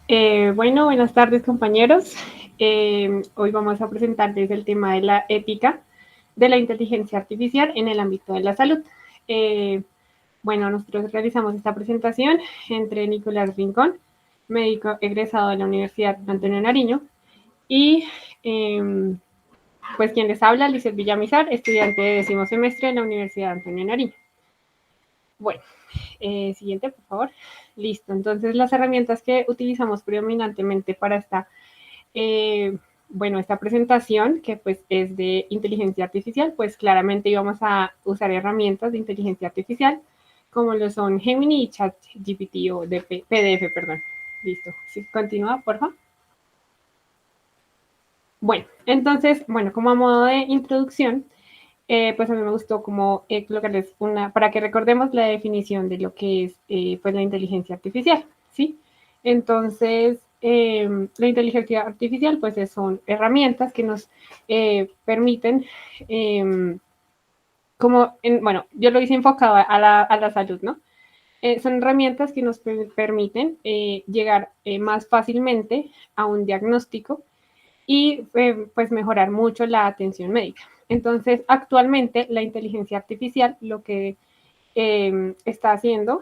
Bueno, buenas tardes compañeros. Hoy vamos a presentarles el tema de la ética de la inteligencia artificial en el ámbito de la salud. Eh, bueno, nosotros realizamos esta presentación entre Nicolás Rincón, médico egresado de la Universidad Antonio Nariño, y pues quien les habla, Lizeth Villamizar, estudiante de 10º semestre de la Universidad Antonio Nariño. Bueno, siguiente, por favor. Listo. Entonces, las herramientas que utilizamos predominantemente para esta presentación, que pues es de inteligencia artificial, pues claramente íbamos a usar herramientas de inteligencia artificial, como lo son Gemini y ChatGPT o de PDF, perdón. Listo. Sí, continúa, por favor. Bueno, entonces, como a modo de introducción, pues a mí me gustó como colocarles para que recordemos la definición de lo que es pues la inteligencia artificial, ¿sí? Entonces, la inteligencia artificial pues son herramientas que nos permiten, yo lo hice enfocado a la salud, ¿no? Son herramientas que nos permiten llegar más fácilmente a un diagnóstico y pues mejorar mucho la atención médica. Entonces, actualmente la inteligencia artificial lo que está haciendo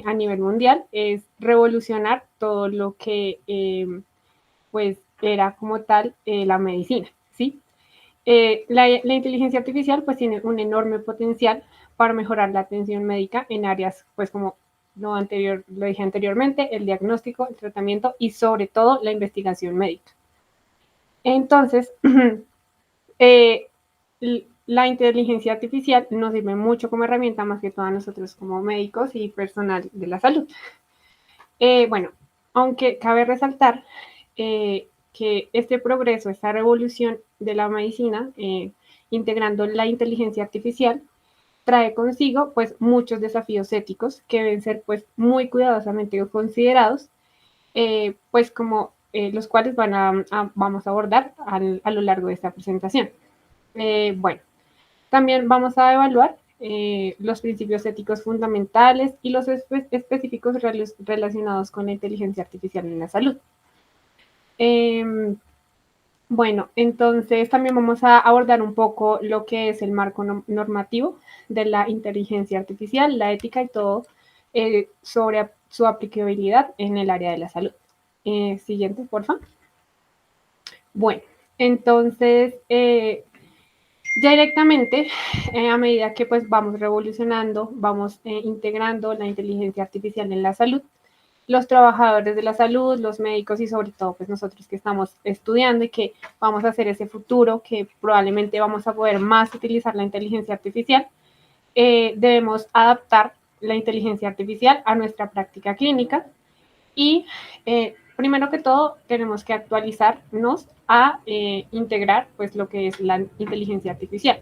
a nivel mundial es revolucionar todo lo que pues era como tal la medicina, ¿sí? La inteligencia artificial pues tiene un enorme potencial para mejorar la atención médica en áreas pues como lo dije anteriormente, el diagnóstico, el tratamiento y sobre todo la investigación médica. Entonces, eh, la inteligencia artificial nos sirve mucho como herramienta, más que todo a nosotros como médicos y personal de la salud. Bueno, aunque cabe resaltar que este progreso, esta revolución de la medicina, integrando la inteligencia artificial, trae consigo pues muchos desafíos éticos que deben ser pues muy cuidadosamente considerados, pues como los cuales vamos a abordar a lo largo de esta presentación. Bueno, también vamos a evaluar los principios éticos fundamentales y los específicos relacionados con la inteligencia artificial en la salud. Bueno, entonces también vamos a abordar un poco lo que es el marco normativo de la inteligencia artificial, la ética y todo sobre su aplicabilidad en el área de la salud. Siguiente, por favor. Bueno, entonces ya directamente, a medida que pues vamos revolucionando, vamos integrando la inteligencia artificial en la salud, los trabajadores de la salud, los médicos y sobre todo pues nosotros que estamos estudiando y que vamos a hacer ese futuro, que probablemente vamos a poder más utilizar la inteligencia artificial, debemos adaptar la inteligencia artificial a nuestra práctica clínica y primero que todo tenemos que actualizarnos a integrar pues lo que es la inteligencia artificial.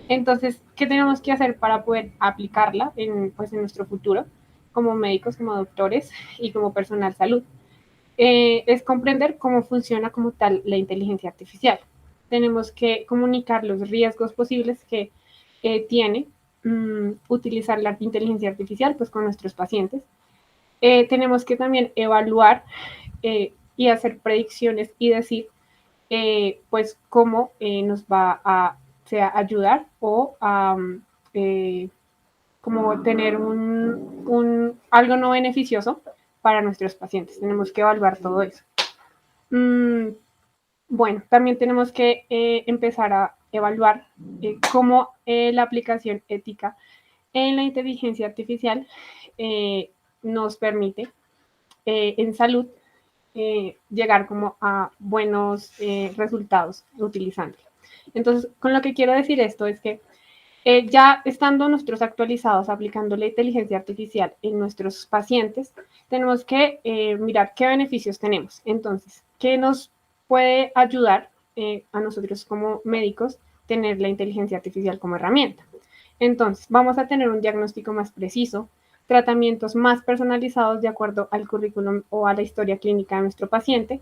Entonces, ¿qué tenemos que hacer para poder aplicarla en nuestro futuro como médicos, como doctores y como personal salud? Es comprender cómo funciona como tal la inteligencia artificial. Tenemos que comunicar los riesgos posibles que tiene utilizar la inteligencia artificial pues, con nuestros pacientes. Tenemos que también evaluar y hacer predicciones y decir pues cómo nos va a sea ayudar o a como tener algo no beneficioso para nuestros pacientes. Tenemos que evaluar todo eso. Bueno, también tenemos que empezar a evaluar cómo la aplicación ética en la inteligencia artificial nos permite en salud llegar como a buenos resultados utilizando. Entonces, con lo que quiero decir esto es que ya estando nosotros actualizados aplicando la inteligencia artificial en nuestros pacientes, tenemos que mirar qué beneficios tenemos. Entonces, ¿qué nos puede ayudar a nosotros como médicos tener la inteligencia artificial como herramienta? Entonces, vamos a tener un diagnóstico más preciso, tratamientos más personalizados de acuerdo al currículum o a la historia clínica de nuestro paciente.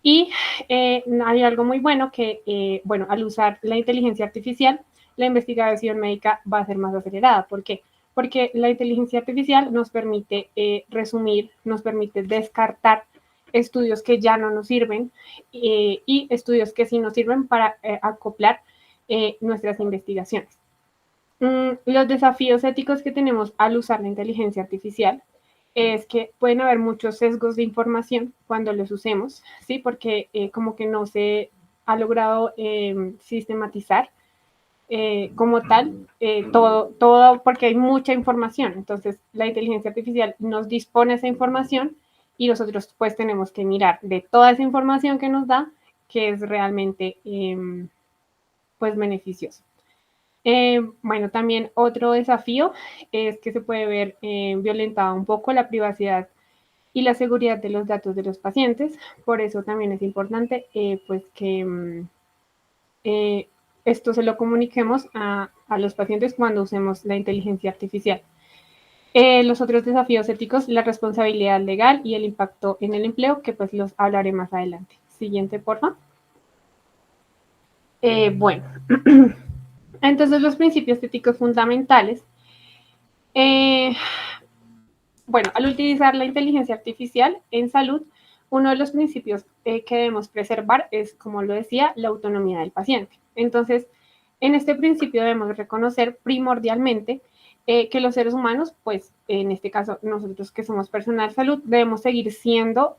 Y hay algo muy bueno que, al usar la inteligencia artificial, la investigación médica va a ser más acelerada. ¿Por qué? Porque la inteligencia artificial nos permite resumir, nos permite descartar estudios que ya no nos sirven y estudios que sí nos sirven para acoplar nuestras investigaciones. Los desafíos éticos que tenemos al usar la inteligencia artificial es que pueden haber muchos sesgos de información cuando los usemos, ¿sí? Porque como que no se ha logrado sistematizar como tal todo, porque hay mucha información. Entonces, la inteligencia artificial nos dispone esa información y nosotros pues tenemos que mirar de toda esa información que nos da, que es realmente pues beneficioso. Bueno, también otro desafío es que se puede ver violentada un poco la privacidad y la seguridad de los datos de los pacientes. Por eso también es importante pues que esto se lo comuniquemos a los pacientes cuando usemos la inteligencia artificial. Los otros desafíos éticos, la responsabilidad legal y el impacto en el empleo, que pues los hablaré más adelante. Siguiente, por favor. Bueno, entonces los principios éticos fundamentales. Bueno, al utilizar la inteligencia artificial en salud, uno de los principios que debemos preservar es, como lo decía, la autonomía del paciente. Entonces, en este principio debemos reconocer primordialmente que los seres humanos, pues en este caso nosotros que somos personal de salud, debemos seguir siendo,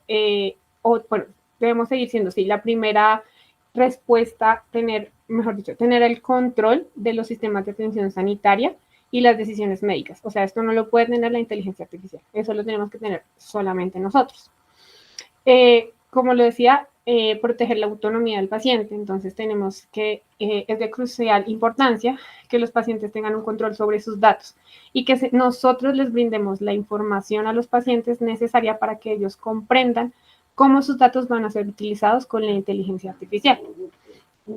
debemos seguir siendo, sí, la primera respuesta, mejor dicho, tener el control de los sistemas de atención sanitaria y las decisiones médicas. O sea, esto no lo puede tener la inteligencia artificial, eso lo tenemos que tener solamente nosotros. Como lo decía, proteger la autonomía del paciente. Entonces tenemos que, es de crucial importancia que los pacientes tengan un control sobre sus datos y que nosotros les brindemos la información a los pacientes necesaria para que ellos comprendan cómo sus datos van a ser utilizados con la inteligencia artificial.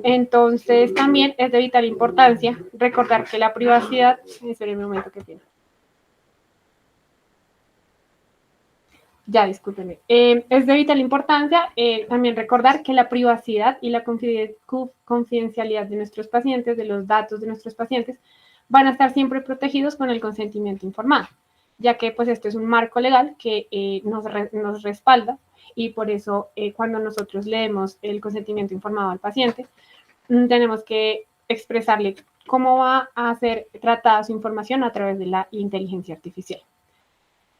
Entonces también es de vital importancia recordar que la privacidad, esperen un momento que tiene. Ya, discúlpenme. Es de vital importancia también recordar que la privacidad y la confidencialidad de nuestros pacientes, de los datos de nuestros pacientes, van a estar siempre protegidos con el consentimiento informado, ya que pues esto es un marco legal que nos respalda y por eso cuando nosotros leemos el consentimiento informado al paciente, tenemos que expresarle cómo va a ser tratada su información a través de la inteligencia artificial.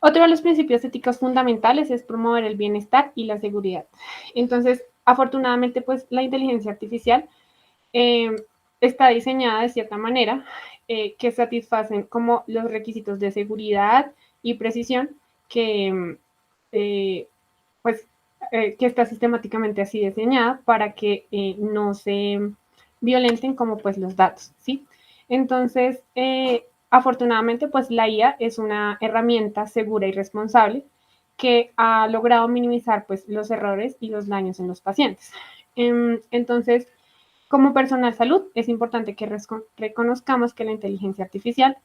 Otro de los principios éticos fundamentales es promover el bienestar y la seguridad. Entonces, afortunadamente, pues la inteligencia artificial está diseñada de cierta manera que satisfacen como los requisitos de seguridad y precisión que, pues, que está sistemáticamente así diseñada para que no se violenten como pues los datos, ¿sí? Entonces, afortunadamente, pues la IA es una herramienta segura y responsable que ha logrado minimizar pues los errores y los daños en los pacientes. Entonces, como personal salud, es importante que reconozcamos que la inteligencia artificial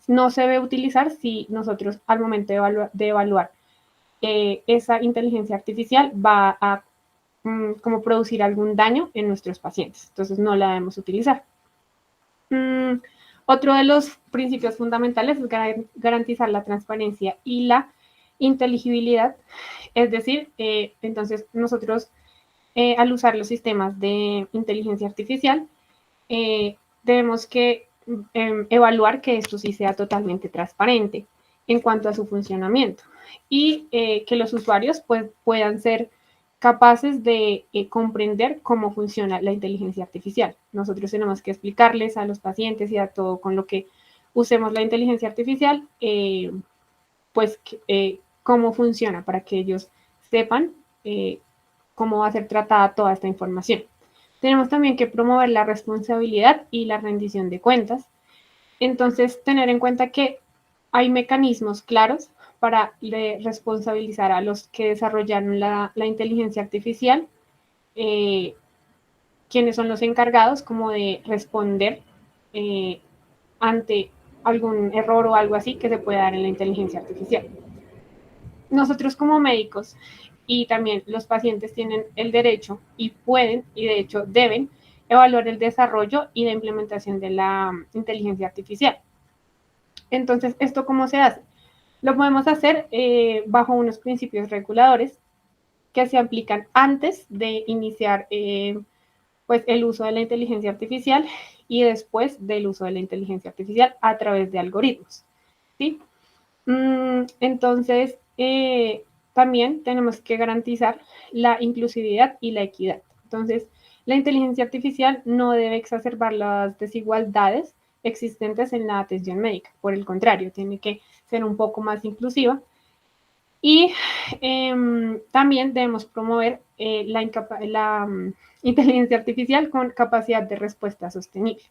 no se debe utilizar si nosotros al momento de evaluar esa inteligencia artificial va a como producir algún daño en nuestros pacientes. Entonces, no la debemos utilizar. Otro de los principios fundamentales es garantizar la transparencia y la inteligibilidad. Es decir, entonces nosotros al usar los sistemas de inteligencia artificial debemos que evaluar que esto sí sea totalmente transparente en cuanto a su funcionamiento y que los usuarios pues, puedan ser capaces de comprender cómo funciona la inteligencia artificial. Nosotros tenemos que explicarles a los pacientes y a todo con lo que usemos la inteligencia artificial, pues cómo funciona para que ellos sepan cómo va a ser tratada toda esta información. Tenemos también que promover la responsabilidad y la rendición de cuentas. Entonces, tener en cuenta que hay mecanismos claros para responsabilizar a los que desarrollaron la inteligencia artificial, quienes son los encargados como de responder ante algún error o algo así que se pueda dar en la inteligencia artificial. Nosotros como médicos y también los pacientes tienen el derecho y pueden, y de hecho deben, evaluar el desarrollo y la implementación de la inteligencia artificial. Entonces, ¿esto cómo se hace? Lo podemos hacer bajo unos principios reguladores que se aplican antes de iniciar pues el uso de la inteligencia artificial y después del uso de la inteligencia artificial a través de algoritmos, ¿sí? Entonces, también tenemos que garantizar la inclusividad y la equidad. Entonces, la inteligencia artificial no debe exacerbar las desigualdades existentes en la atención médica. Por el contrario, tiene que ser un poco más inclusiva. Y también debemos promover la inteligencia artificial con capacidad de respuesta sostenible.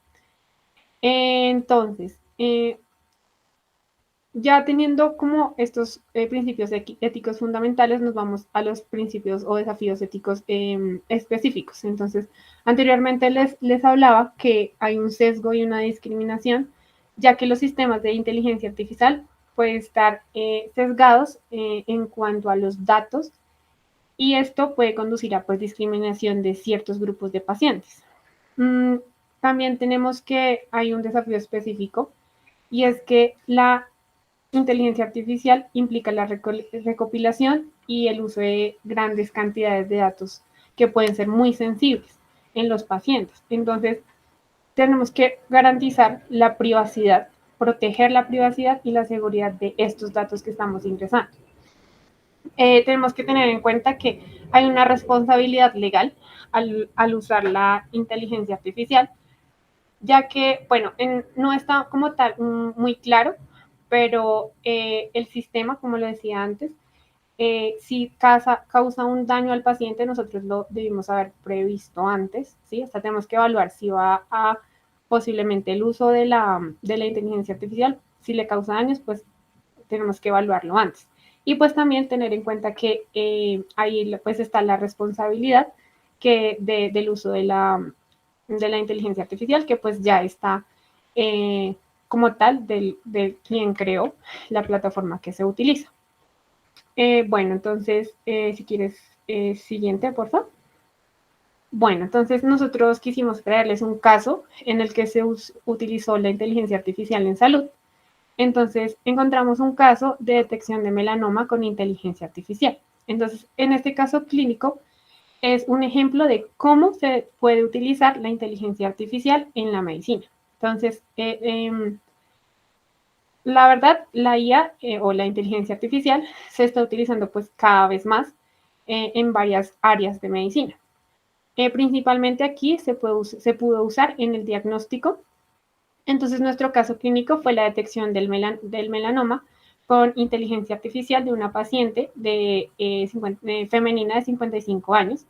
Entonces, ya teniendo como estos principios éticos fundamentales, nos vamos a los principios o desafíos éticos específicos. Entonces, anteriormente les hablaba que hay un sesgo y una discriminación, ya que los sistemas de inteligencia artificial pueden estar sesgados en cuanto a los datos y esto puede conducir a pues, discriminación de ciertos grupos de pacientes. También tenemos que hay un desafío específico y es que la inteligencia artificial implica la recopilación y el uso de grandes cantidades de datos que pueden ser muy sensibles en los pacientes. Entonces, tenemos que garantizar la privacidad, proteger la privacidad y la seguridad de estos datos que estamos ingresando. Tenemos que tener en cuenta que hay una responsabilidad legal al usar la inteligencia artificial, ya que, bueno, no está como tal muy claro, pero el sistema, como lo decía antes, si causa un daño al paciente, nosotros lo debimos haber previsto antes, ¿sí? Hasta tenemos que evaluar si va a posiblemente el uso de la inteligencia artificial, si le causa daños, pues tenemos que evaluarlo antes. Y pues también tener en cuenta que ahí pues está la responsabilidad del uso de la inteligencia artificial, que pues ya está como tal de quien creó la plataforma que se utiliza. Bueno, entonces, si quieres, siguiente, por favor. Bueno, entonces nosotros quisimos traerles un caso en el que se utilizó la inteligencia artificial en salud. Entonces, encontramos un caso de detección de melanoma con inteligencia artificial. Entonces, en este caso clínico, es un ejemplo de cómo se puede utilizar la inteligencia artificial en la medicina. Entonces, la verdad, la IA o la inteligencia artificial se está utilizando pues cada vez más en varias áreas de medicina. Principalmente aquí se pudo usar en el diagnóstico. Entonces, nuestro caso clínico fue la detección del melanoma con inteligencia artificial de una paciente femenina de 55 años,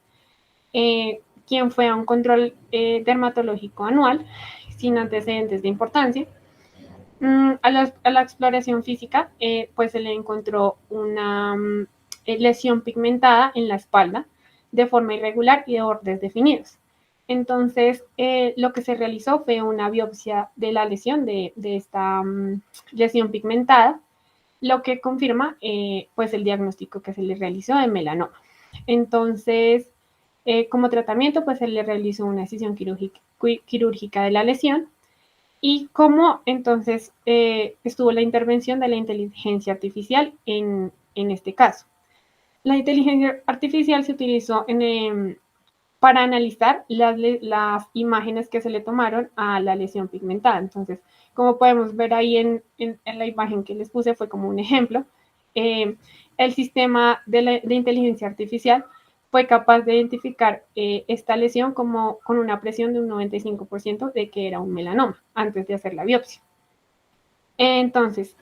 quien fue a un control dermatológico anual sin antecedentes de importancia. A la exploración física, pues se le encontró una lesión pigmentada en la espalda de forma irregular y de bordes definidos. Entonces, lo que se realizó fue una biopsia de la lesión de esta lesión pigmentada, lo que confirma pues el diagnóstico que se le realizó de melanoma. Entonces, como tratamiento, pues se le realizó una decisión quirúrgica de la lesión. ¿Y cómo entonces estuvo la intervención de la inteligencia artificial en este caso? La inteligencia artificial se utilizó para analizar las imágenes que se le tomaron a la lesión pigmentada. Entonces, como podemos ver ahí en la imagen que les puse, fue como un ejemplo. El sistema de inteligencia artificial fue capaz de identificar esta lesión como con una presión de un 95% de que era un melanoma antes de hacer la biopsia. Entonces,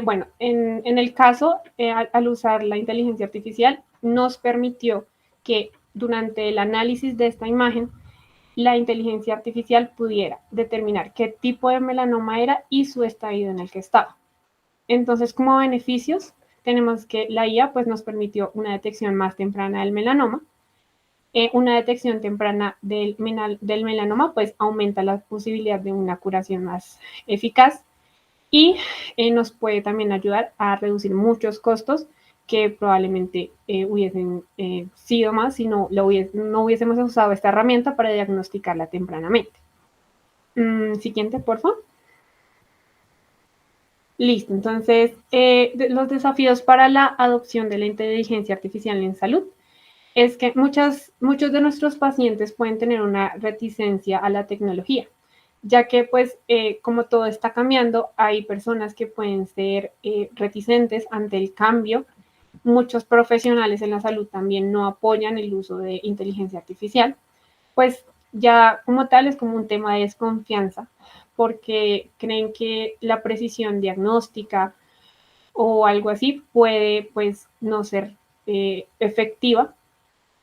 bueno, en el caso, al usar la inteligencia artificial, nos permitió que durante el análisis de esta imagen, la inteligencia artificial pudiera determinar qué tipo de melanoma era y su estadio en el que estaba. Entonces, como beneficios, tenemos que la IA pues, nos permitió una detección más temprana del melanoma. Una detección temprana del melanoma pues aumenta la posibilidad de una curación más eficaz y nos puede también ayudar a reducir muchos costos que probablemente hubiesen sido más si no hubiésemos usado esta herramienta para diagnosticarla tempranamente. Siguiente, por favor. Listo, entonces los desafíos para la adopción de la inteligencia artificial en salud es que muchos de nuestros pacientes pueden tener una reticencia a la tecnología, ya que pues como todo está cambiando, hay personas que pueden ser reticentes ante el cambio. Muchos profesionales en la salud también no apoyan el uso de inteligencia artificial, pues ya como tal es como un tema de desconfianza, porque creen que la precisión diagnóstica o algo así puede pues no ser efectiva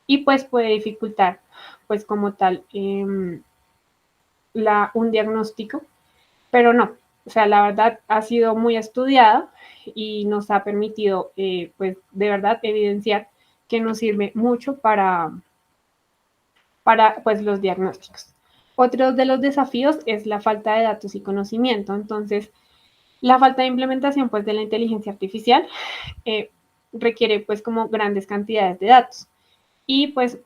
y pues puede dificultar pues como tal un diagnóstico, pero no, o sea, la verdad ha sido muy estudiada y nos ha permitido pues de verdad evidenciar que nos sirve mucho para pues los diagnósticos. Otro de los desafíos es la falta de datos y conocimiento. Entonces, la falta de implementación pues de la inteligencia artificial eh, requiere pues como grandes cantidades de datos y pues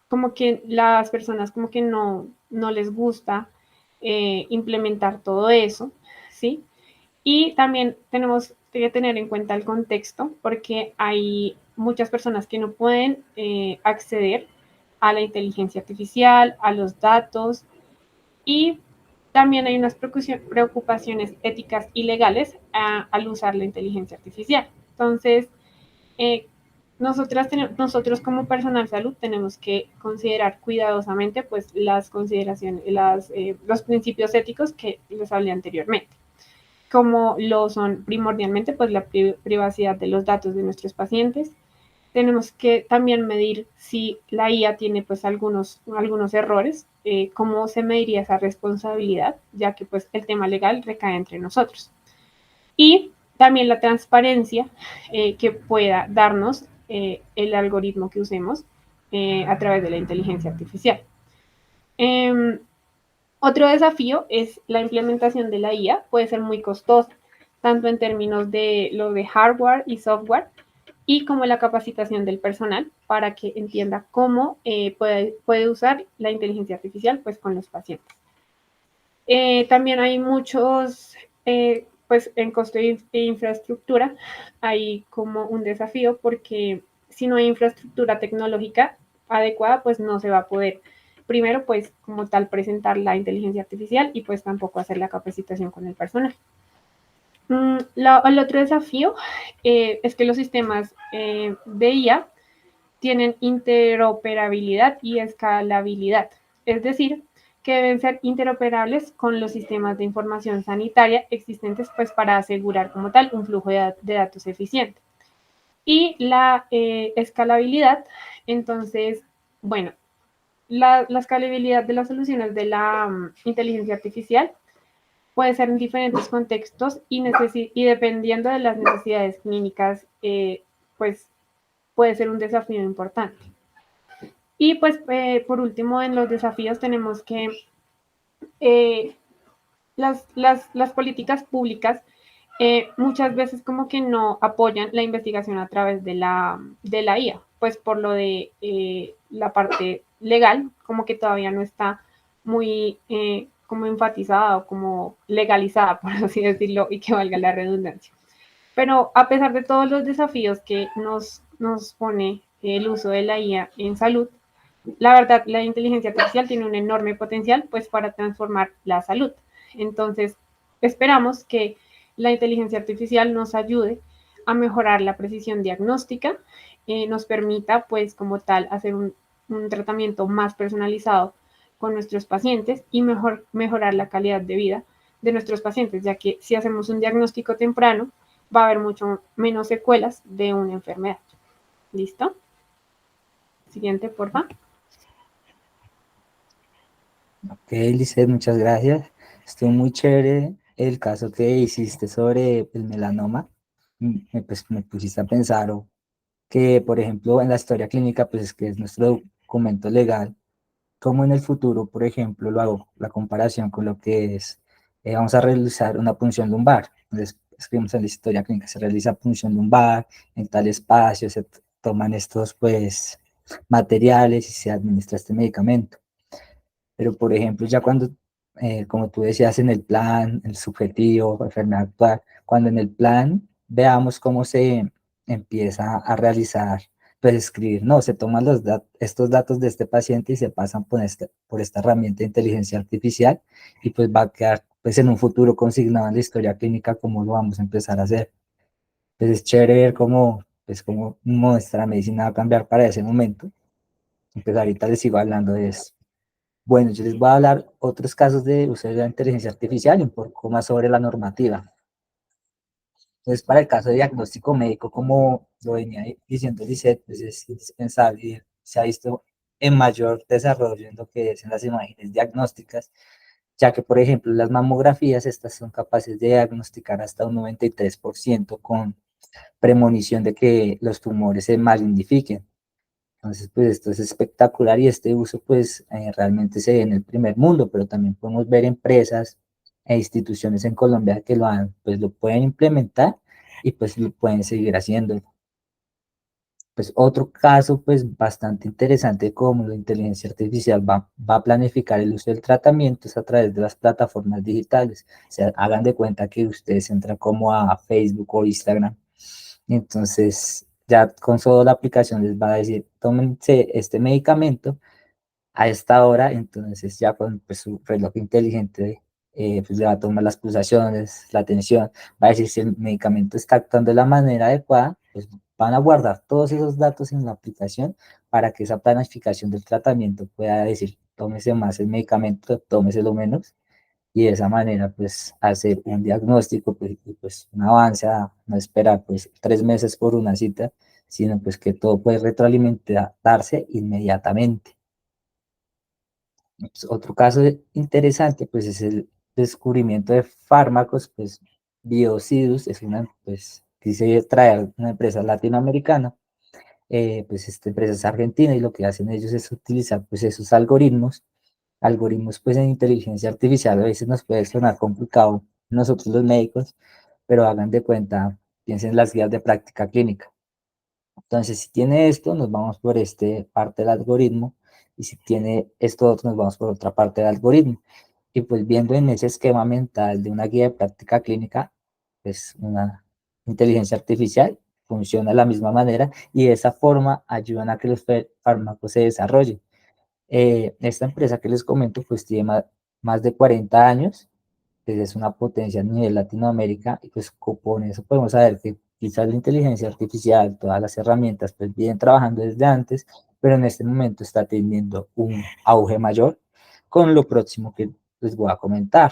como que las personas como que no les gusta implementar todo eso, ¿sí? Y también tenemos que tener en cuenta el contexto porque hay muchas personas que no pueden acceder a la inteligencia artificial, a los datos y también hay unas preocupaciones éticas y legales al usar la inteligencia artificial. Entonces, eh, nosotros como personal salud tenemos que considerar cuidadosamente pues las consideraciones, los principios éticos que les hablé anteriormente, como lo son primordialmente pues la privacidad de los datos de nuestros pacientes. Tenemos que también medir si la IA tiene pues algunos errores, cómo se mediría esa responsabilidad, ya que pues el tema legal recae entre nosotros. Y también la transparencia que pueda darnos el algoritmo que usemos a través de la inteligencia artificial. Eh, Otro desafío es la implementación de la IA, puede ser muy costosa, tanto en términos de lo de hardware y software, y como la capacitación del personal para que entienda cómo puede usar la inteligencia artificial pues, con los pacientes. También hay muchos, pues en costo de infraestructura, hay como un desafío porque si no hay infraestructura tecnológica adecuada, pues no se va a poder, primero, pues como tal, presentar la inteligencia artificial y pues tampoco hacer la capacitación con el personal. El otro desafío es que los sistemas de IA tienen interoperabilidad y escalabilidad, es decir, que deben ser interoperables con los sistemas de información sanitaria existentes pues para asegurar como tal un flujo de datos eficiente. Y la escalabilidad, entonces, bueno, la escalabilidad de las soluciones de la inteligencia artificial puede ser en diferentes contextos y dependiendo de las necesidades clínicas, pues puede ser un desafío importante. Y pues por último, en los desafíos tenemos que eh, las políticas públicas muchas veces como que no apoyan la investigación a través de la IA, pues por lo de la parte legal, como que todavía no está muy como enfatizada o como legalizada, por así decirlo, y que valga la redundancia. Pero a pesar de todos los desafíos que nos pone el uso de la IA en salud, la verdad, la inteligencia artificial tiene un enorme potencial pues para transformar la salud. Entonces, esperamos que la inteligencia artificial nos ayude a mejorar la precisión diagnóstica, nos permita pues como tal hacer un tratamiento más personalizado con nuestros pacientes y mejorar la calidad de vida de nuestros pacientes, ya que si hacemos un diagnóstico temprano, va a haber mucho menos secuelas de una enfermedad. ¿Listo? Siguiente, por favor. Ok, Lizeth, muchas gracias. Estuvo muy chévere el caso que hiciste sobre el melanoma. Pues, me pusiste a pensar que, por ejemplo, en la historia clínica, pues es que es nuestro documento legal, como en el futuro, por ejemplo, lo hago la comparación con lo que es, vamos a realizar una punción lumbar. Entonces, escribimos en la historia clínica, se realiza punción lumbar, en tal espacio se toman estos, pues, materiales y se administra este medicamento. Pero, por ejemplo, ya cuando como tú decías, en el plan, el subjetivo, enfermedad actual, cuando en el plan veamos cómo se empieza a realizar, pues escribir, no, se toman estos datos de este paciente y se pasan por esta herramienta de inteligencia artificial y pues va a quedar pues en un futuro consignado en la historia clínica cómo lo vamos a empezar a hacer. Pues es chévere ver cómo, pues cómo nuestra medicina va a cambiar para ese momento. Y pues ahorita les sigo hablando de eso. Bueno, yo les voy a hablar otros casos de uso de la inteligencia artificial y un poco más sobre la normativa. Entonces, para el caso de diagnóstico médico, como lo venía diciendo Lisette, pues es indispensable y se ha visto en mayor desarrollo en lo que es en las imágenes diagnósticas, ya que, por ejemplo, las mamografías, estas son capaces de diagnosticar hasta un 93% con premonición de que los tumores se malignifiquen. Entonces, pues esto es espectacular y este uso pues realmente se ve en el primer mundo, pero también podemos ver empresas e instituciones en Colombia que lo han, pues lo pueden implementar y pues lo pueden seguir haciendo. Pues otro caso pues bastante interesante como la inteligencia artificial va a planificar el uso del tratamiento es a través de las plataformas digitales. O sea, hagan de cuenta que ustedes entran como a Facebook o Instagram y entonces ya con solo la aplicación les va a decir, tómense este medicamento a esta hora, entonces ya con pues, su reloj inteligente pues le va a tomar las pulsaciones, la tensión, va a decir si el medicamento está actuando de la manera adecuada, pues van a guardar todos esos datos en la aplicación para que esa planificación del tratamiento pueda decir, tómese más el medicamento, tómeselo menos, y de esa manera pues hacer un diagnóstico pues, y, pues un avance a no esperar pues 3 meses por una cita, sino pues que todo puede retroalimentarse inmediatamente. Pues, otro caso interesante pues es el descubrimiento de fármacos, pues Biocidus es una pues quise traer una empresa latinoamericana, pues esta empresa es argentina y lo que hacen ellos es utilizar pues esos algoritmos pues en inteligencia artificial, a veces nos puede sonar complicado nosotros los médicos, pero hagan de cuenta, piensen en las guías de práctica clínica. Entonces, si tiene esto, nos vamos por este parte del algoritmo, y si tiene esto otro, nos vamos por otra parte del algoritmo. Y pues viendo en ese esquema mental de una guía de práctica clínica, pues una inteligencia artificial funciona de la misma manera y de esa forma ayudan a que los fármacos se desarrollen. Esta empresa que les comento, pues tiene más de 40 años, pues es una potencia a nivel Latinoamérica, y pues con eso podemos saber que quizás la inteligencia artificial, todas las herramientas, pues vienen trabajando desde antes, pero en este momento está teniendo un auge mayor con lo próximo que les voy a comentar.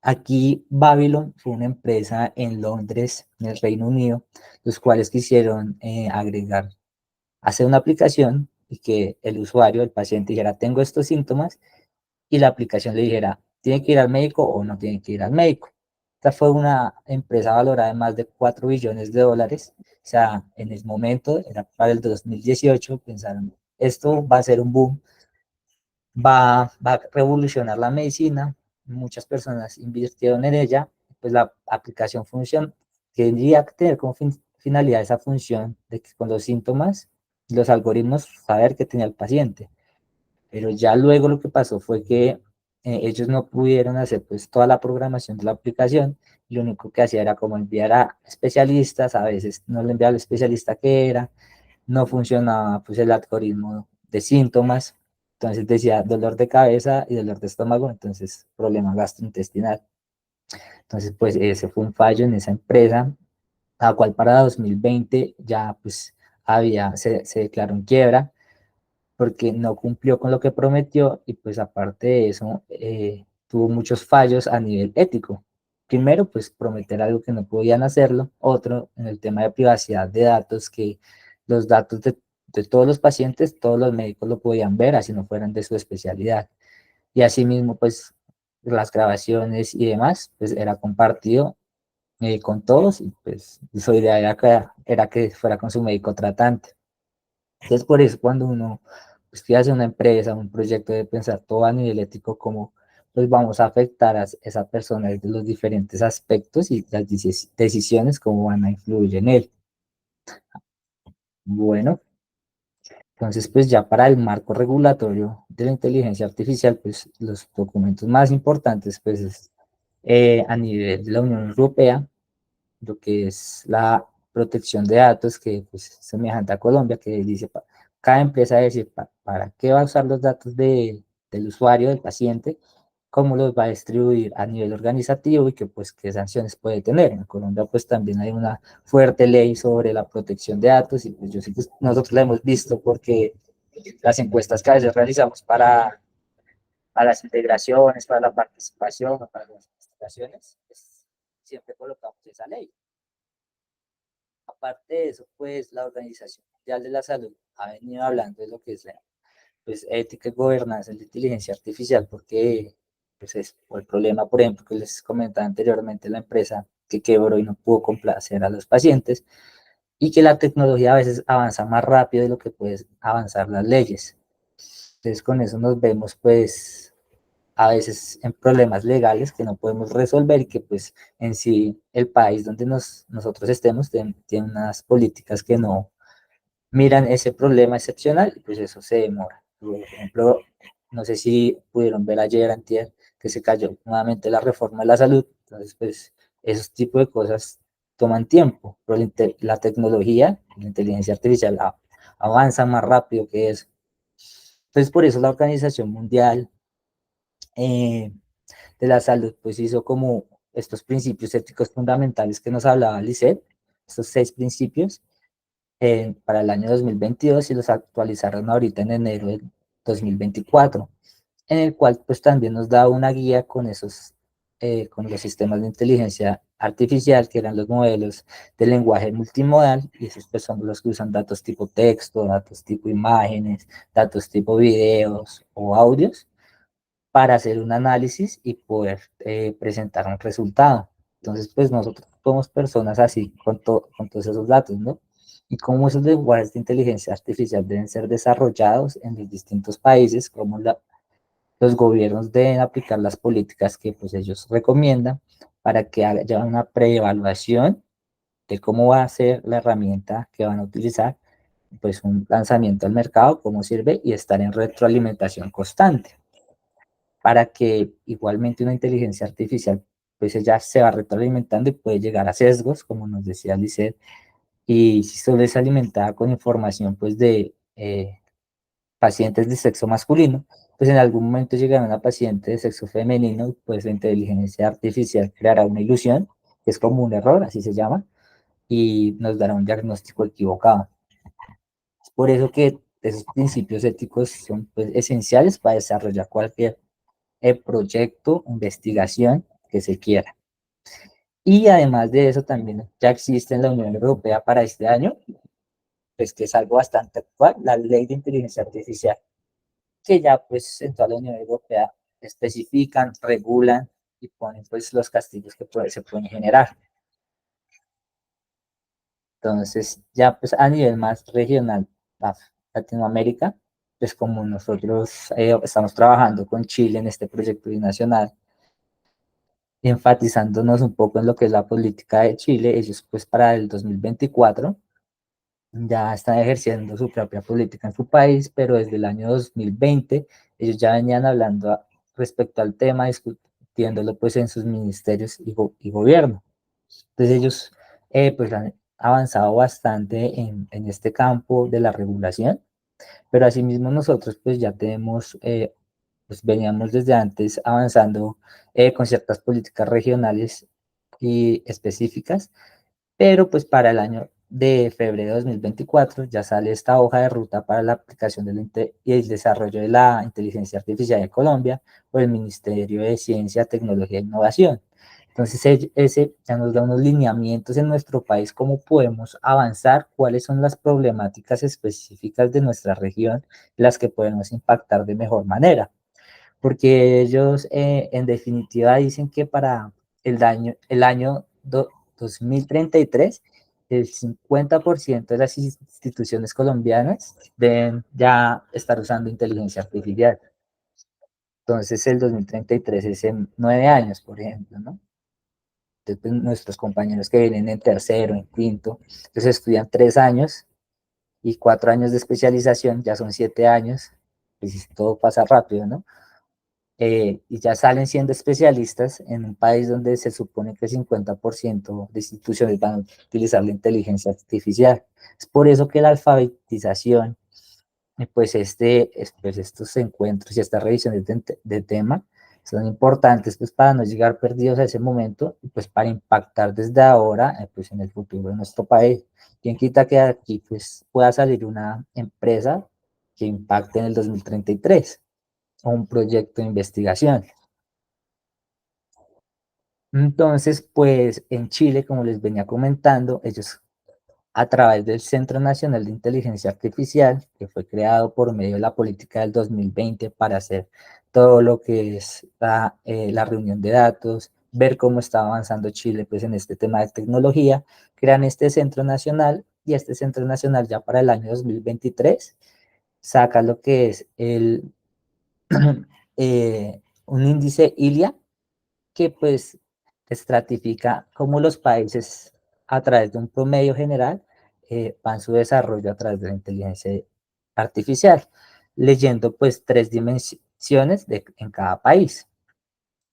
Aquí Babylon fue una empresa en Londres, en el Reino Unido, los cuales quisieron agregar, hacer una aplicación y que el usuario, el paciente dijera, tengo estos síntomas, y la aplicación le dijera, ¿tiene que ir al médico o no tiene que ir al médico? Esta fue una empresa valorada en más de 4 billones de dólares. O sea, en el momento, era para el 2018, pensaron, esto va a ser un boom, va a revolucionar la medicina. Muchas personas invirtieron en ella, pues la aplicación funciona, tendría que tener como finalidad esa función de que con los síntomas, los algoritmos, saber qué tenía el paciente, pero ya luego lo que pasó fue que ellos no pudieron hacer pues toda la programación de la aplicación, y lo único que hacía era como enviar a especialistas, a veces no le enviaba al especialista que era, no funcionaba pues el algoritmo de síntomas, entonces decía dolor de cabeza y dolor de estómago, entonces problema gastrointestinal. Entonces pues ese fue un fallo en esa empresa, la cual para 2020 ya pues se declaró en quiebra porque no cumplió con lo que prometió, y pues aparte de eso tuvo muchos fallos a nivel ético. Primero, pues prometer algo que no podían hacerlo. Otro, en el tema de privacidad de datos, que los datos de todos los pacientes, todos los médicos lo podían ver, así no fueran de su especialidad. Y asimismo, pues las grabaciones y demás, pues era compartido con todos, y pues su idea era que fuera con su médico tratante. Entonces, por eso cuando uno pues, quiere hacer una empresa, un proyecto, de pensar todo a nivel ético, cómo pues vamos a afectar a esa persona desde los diferentes aspectos y las decisiones, cómo van a influir en él. Bueno, Entonces, pues ya para el marco regulatorio de la inteligencia artificial, pues los documentos más importantes, pues es a nivel de la Unión Europea, lo que es la protección de datos, que pues, es semejante a Colombia, que dice, cada empresa dice para qué va a usar los datos del usuario, del paciente, cómo los va a distribuir a nivel organizativo y que pues qué sanciones puede tener. En Colombia pues también hay una fuerte ley sobre la protección de datos y pues yo sé que nosotros la hemos visto porque las encuestas que a veces realizamos para las integraciones, para la participación, para las investigaciones, pues, siempre colocamos esa ley. Aparte de eso, pues la Organización Mundial de la Salud ha venido hablando de lo que es la pues, ética y gobernanza en la inteligencia artificial, porque pues, es el problema, por ejemplo, que les comentaba anteriormente, la empresa que quebró y no pudo complacer a los pacientes, y que la tecnología a veces avanza más rápido de lo que pueden avanzar las leyes. Entonces, con eso nos vemos, pues, a veces en problemas legales que no podemos resolver y que pues en sí el país donde nosotros estemos tiene unas políticas que no miran ese problema excepcional y pues eso se demora. Por ejemplo, no sé si pudieron ver ayer, antier, que se cayó nuevamente la reforma de la salud, entonces pues esos tipos de cosas toman tiempo, pero la tecnología, la inteligencia artificial avanza más rápido que eso. Entonces por eso la Organización Mundial eh, de la Salud pues hizo como estos principios éticos fundamentales que nos hablaba Lisset, estos 6 principios, para el año 2022 y los actualizaron ahorita en enero del 2024, en el cual pues también nos da una guía con con los sistemas de inteligencia artificial, que eran los modelos de lenguaje multimodal, y esos pues son los que usan datos tipo texto, datos tipo imágenes, datos tipo videos o audios, para hacer un análisis y poder presentar un resultado. Entonces, pues nosotros somos personas así con todos esos datos, ¿no? Y cómo esos lenguajes de inteligencia artificial deben ser desarrollados en los distintos países, cómo los gobiernos deben aplicar las políticas que pues ellos recomiendan para que haya una preevaluación de cómo va a ser la herramienta que van a utilizar, pues un lanzamiento al mercado, cómo sirve y estar en retroalimentación constante para que igualmente una inteligencia artificial pues ella se va retroalimentando y puede llegar a sesgos, como nos decía Lisset, y si solo es alimentada con información pues de pacientes de sexo masculino, pues en algún momento llegará una paciente de sexo femenino, pues la inteligencia artificial creará una ilusión, que es como un error, así se llama, y nos dará un diagnóstico equivocado. Es por eso que esos principios éticos son pues, esenciales para desarrollar cualquier el proyecto, investigación que se quiera. Y además de eso, también ya existe en la Unión Europea para este año, pues que es algo bastante actual, la ley de inteligencia artificial, que ya pues en toda la Unión Europea especifican, regulan y ponen pues los castigos que se pueden generar. Entonces, ya pues a nivel más regional, Latinoamérica, pues como nosotros estamos trabajando con Chile en este proyecto binacional, enfatizándonos un poco en lo que es la política de Chile, ellos pues para el 2024 ya están ejerciendo su propia política en su país, pero desde el año 2020 ellos ya venían hablando respecto al tema, discutiéndolo pues en sus ministerios y gobierno. Entonces ellos pues han avanzado bastante en este campo de la regulación, pero asimismo nosotros pues ya tenemos pues veníamos desde antes avanzando con ciertas políticas regionales y específicas, pero pues para el año de febrero de 2024 ya sale esta hoja de ruta para la aplicación y el desarrollo de la inteligencia artificial en Colombia por el Ministerio de Ciencia, Tecnología e Innovación. Entonces, ese ya nos da unos lineamientos en nuestro país, cómo podemos avanzar, cuáles son las problemáticas específicas de nuestra región, las que podemos impactar de mejor manera porque ellos en definitiva dicen que para el año 2033, el 50% de las instituciones colombianas deben ya estar usando inteligencia artificial. Entonces el 2033 es en 9 años, por ejemplo, ¿no? Entonces, pues, nuestros compañeros que vienen en tercero, en quinto, entonces estudian 3 años y 4 años de especialización, ya son 7 años, pues todo pasa rápido, ¿no? Y ya salen siendo especialistas en un país donde se supone que el 50% de instituciones van a utilizar la inteligencia artificial. Es por eso que la alfabetización, pues estos encuentros y estas revisiones de tema son importantes pues para no llegar perdidos a ese momento y pues para impactar desde ahora pues en el futuro de nuestro país. ¿Quién quita que aquí pues pueda salir una empresa que impacte en el 2033 o un proyecto de investigación? Entonces, pues en Chile, como les venía comentando, ellos a través del Centro Nacional de Inteligencia Artificial, que fue creado por medio de la política del 2020 para hacer todo lo que es la reunión de datos, ver cómo está avanzando Chile pues, en este tema de tecnología, crean este Centro Nacional y este Centro Nacional ya para el año 2023 saca lo que es un índice ILIA que pues estratifica cómo los países a través de un promedio general van su desarrollo a través de la inteligencia artificial, leyendo pues 3 dimensiones en cada país.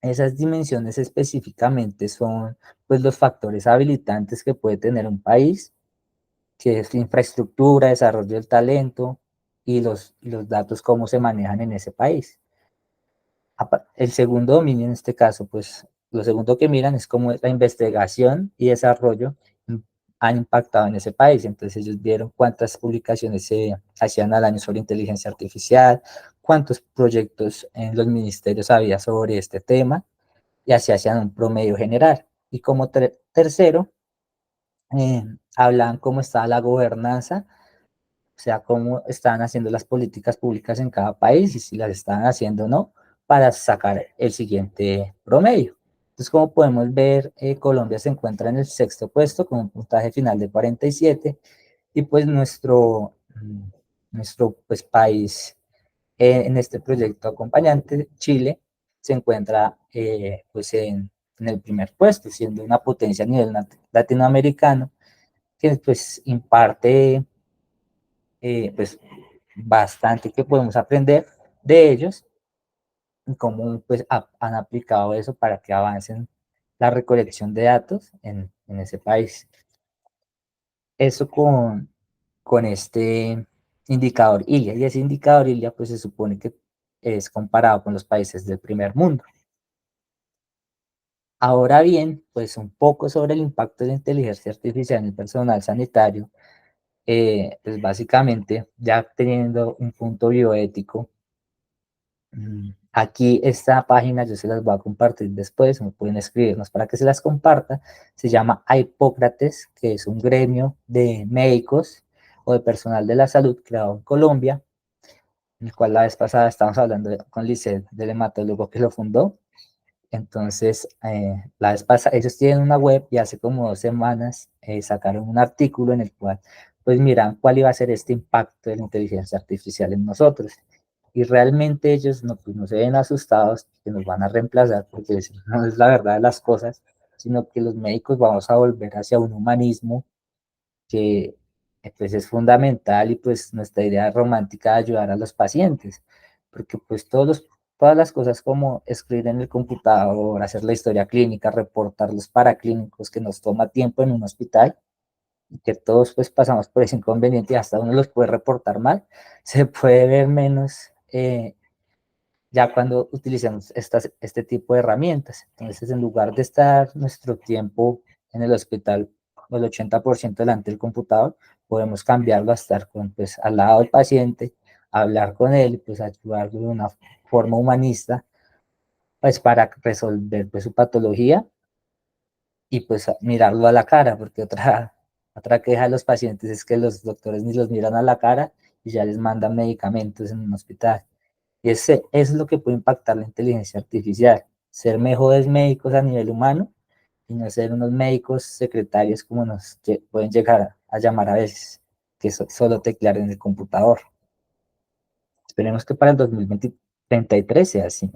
Esas dimensiones específicamente son pues los factores habilitantes que puede tener un país, que es la infraestructura, desarrollo del talento y los datos cómo se manejan en ese país. El segundo dominio en este caso, pues lo segundo que miran es cómo la investigación y desarrollo han impactado en ese país. Entonces ellos vieron cuántas publicaciones se hacían al año sobre inteligencia artificial, cuántos proyectos en los ministerios había sobre este tema y así hacían un promedio general. Y como tercero, eh, hablaban cómo estaba la gobernanza, o sea, cómo están haciendo las políticas públicas en cada país y si las están haciendo o no, para sacar el siguiente promedio. Entonces, como podemos ver, Colombia se encuentra en el sexto puesto con un puntaje final de 47 y pues nuestro pues, país en este proyecto acompañante, Chile, se encuentra pues en el primer puesto, siendo una potencia a nivel latinoamericano que pues imparte pues bastante que podemos aprender de ellos y cómo pues han aplicado eso para que avancen la recolección de datos en ese país. Eso con este indicador ILIA, y ese indicador ILIA pues se supone que es comparado con los países del primer mundo. Ahora bien, pues un poco sobre el impacto de la inteligencia artificial en el personal sanitario, pues básicamente ya teniendo un punto bioético. Aquí esta página yo se las voy a compartir después, me pueden escribirnos para que se las comparta. Se llama Hipócrates, que es un gremio de médicos o de personal de la salud creado en Colombia, en el cual la vez pasada estábamos hablando con Lisset, del hematólogo que lo fundó. Entonces, la vez pasada, ellos tienen una web y hace como 2 semanas sacaron un artículo en el cual, pues miran cuál iba a ser este impacto de la inteligencia artificial en nosotros. Y realmente ellos no, pues, no se ven asustados que nos van a reemplazar, porque no es la verdad de las cosas, sino que los médicos vamos a volver hacia un humanismo que pues es fundamental y pues nuestra idea romántica de ayudar a los pacientes, porque pues todas las cosas como escribir en el computador, hacer la historia clínica, reportar los paraclínicos que nos toma tiempo en un hospital, y que todos pues pasamos por ese inconveniente y hasta uno los puede reportar mal, se puede ver menos ya cuando utilicemos este tipo de herramientas. Entonces, en lugar de estar nuestro tiempo en el hospital, el 80% delante del computador, podemos cambiarlo a estar pues, al lado del paciente, hablar con él, pues ayudarlo de una forma humanista, pues para resolver pues, su patología y pues mirarlo a la cara, porque otra queja de los pacientes es que los doctores ni los miran a la cara y ya les mandan medicamentos en un hospital. Y ese es lo que puede impactar la inteligencia artificial, ser mejores médicos a nivel humano y no ser unos médicos secretarios como nos pueden llegar a llamar a veces, que solo teclear en el computador. Esperemos que para el 2033 sea así.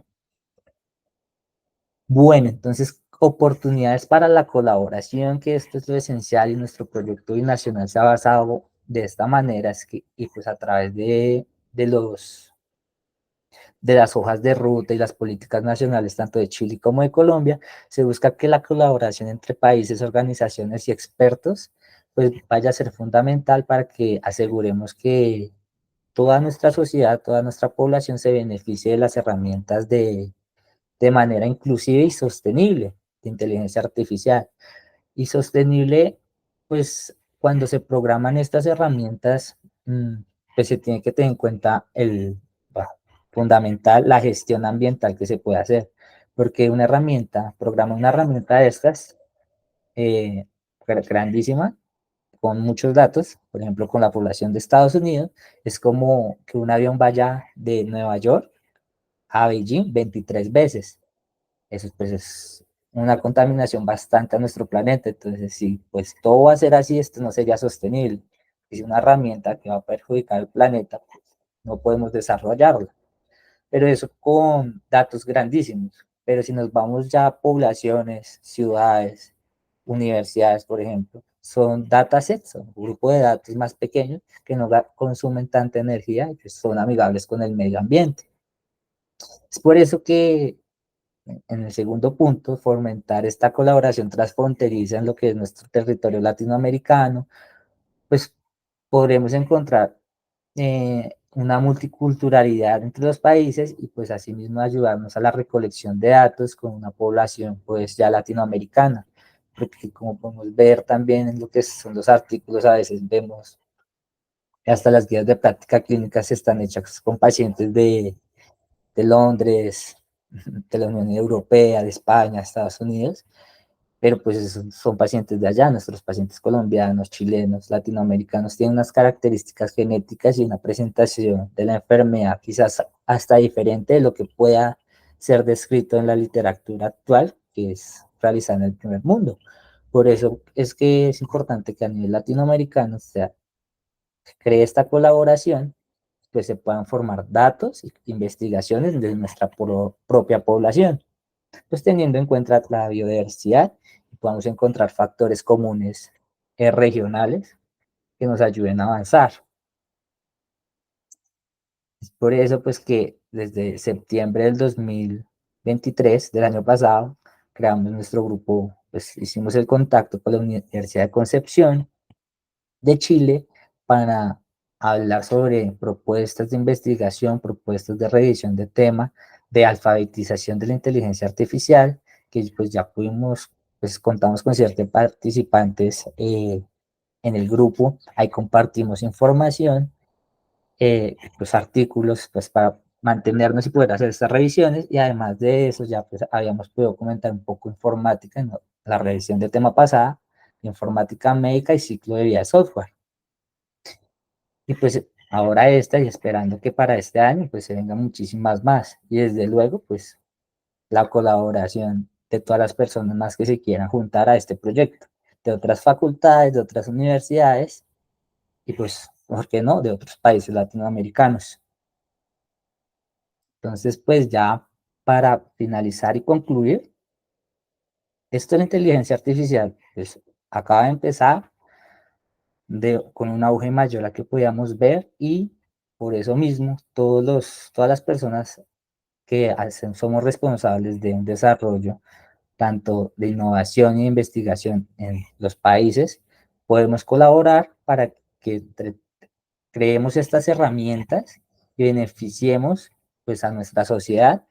Bueno, entonces, oportunidades para la colaboración, que esto es lo esencial y nuestro proyecto binacional se ha basado de esta manera es que, y pues a través de las hojas de ruta y las políticas nacionales, tanto de Chile como de Colombia, se busca que la colaboración entre países, organizaciones y expertos pues vaya a ser fundamental para que aseguremos que toda nuestra sociedad, toda nuestra población se beneficie de las herramientas de manera inclusiva y sostenible de inteligencia artificial. Y sostenible, pues cuando se programan estas herramientas, pues se tiene que tener en cuenta fundamental, la gestión ambiental que se puede hacer. Porque una herramienta, programa una herramienta de estas, eh, grandísima, con muchos datos, por ejemplo, con la población de Estados Unidos, es como que un avión vaya de Nueva York a Beijing 23 veces. Eso pues es una contaminación bastante a nuestro planeta. Entonces, si pues todo va a ser así, esto no sería sostenible. Es una herramienta que va a perjudicar al planeta, pues, no podemos desarrollarla. Pero eso con datos grandísimos. Pero si nos vamos ya a poblaciones, ciudades, universidades, por ejemplo, son datasets, son un grupo de datos más pequeños que no consumen tanta energía y que son amigables con el medio ambiente. Es por eso que en el segundo punto, fomentar esta colaboración transfronteriza en lo que es nuestro territorio latinoamericano, pues podremos encontrar una multiculturalidad entre los países y pues asimismo ayudarnos a la recolección de datos con una población pues ya latinoamericana, porque como podemos ver también en lo que son los artículos, a veces vemos que hasta las guías de práctica clínica se están hechas con pacientes de Londres, de la Unión Europea, de España, Estados Unidos, pero pues son pacientes de allá, nuestros pacientes colombianos, chilenos, latinoamericanos tienen unas características genéticas y una presentación de la enfermedad quizás hasta diferente de lo que pueda ser descrito en la literatura actual, que es realizada en el primer mundo. Por eso es que es importante que a nivel latinoamericano se cree esta colaboración, pues se puedan formar datos e investigaciones de nuestra propia población, pues teniendo en cuenta la biodiversidad, podamos encontrar factores comunes regionales que nos ayuden a avanzar. Es por eso, pues que desde septiembre del 2023, del año pasado, creamos nuestro grupo, pues hicimos el contacto con la Universidad de Concepción de Chile para hablar sobre propuestas de investigación, propuestas de revisión de tema, de alfabetización de la inteligencia artificial, que pues ya pudimos, pues contamos con ciertos participantes en el grupo, ahí compartimos información, pues artículos, pues para mantenernos y poder hacer estas revisiones, y además de eso ya pues habíamos podido comentar un poco informática en la revisión del tema pasada, informática médica y ciclo de vida de software. Y pues ahora esta y esperando que para este año pues se vengan muchísimas más. Y desde luego pues la colaboración de todas las personas más que se quieran juntar a este proyecto, de otras facultades, de otras universidades y pues, ¿por qué no?, de otros países latinoamericanos. Entonces pues ya para finalizar y concluir, esto de la inteligencia artificial pues acaba de empezar con un auge mayor a que podíamos ver y por eso mismo todas las personas que somos responsables de un desarrollo tanto de innovación e investigación en los países, podemos colaborar para que creemos estas herramientas y beneficiemos pues a nuestra sociedad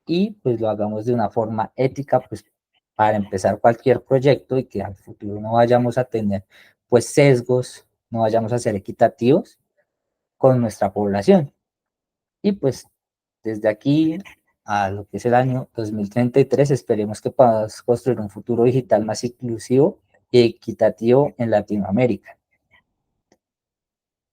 y pues lo hagamos de una forma ética pues para empezar cualquier proyecto y que al futuro no vayamos a tener pues sesgos, no vayamos a ser equitativos con nuestra población. Y pues desde aquí a lo que es el año 2033 esperemos que podamos construir un futuro digital más inclusivo y equitativo en Latinoamérica.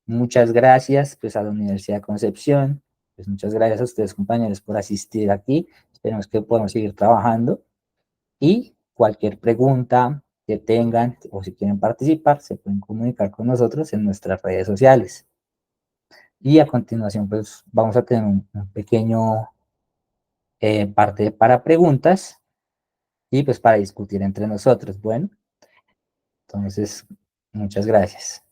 Muchas gracias pues a la Universidad de Concepción, pues muchas gracias a ustedes compañeros por asistir aquí, esperemos que podamos seguir trabajando y cualquier pregunta que tengan o si quieren participar se pueden comunicar con nosotros en nuestras redes sociales. Y a continuación pues vamos a tener un pequeño parte para preguntas y pues para discutir entre nosotros. Bueno, entonces muchas gracias.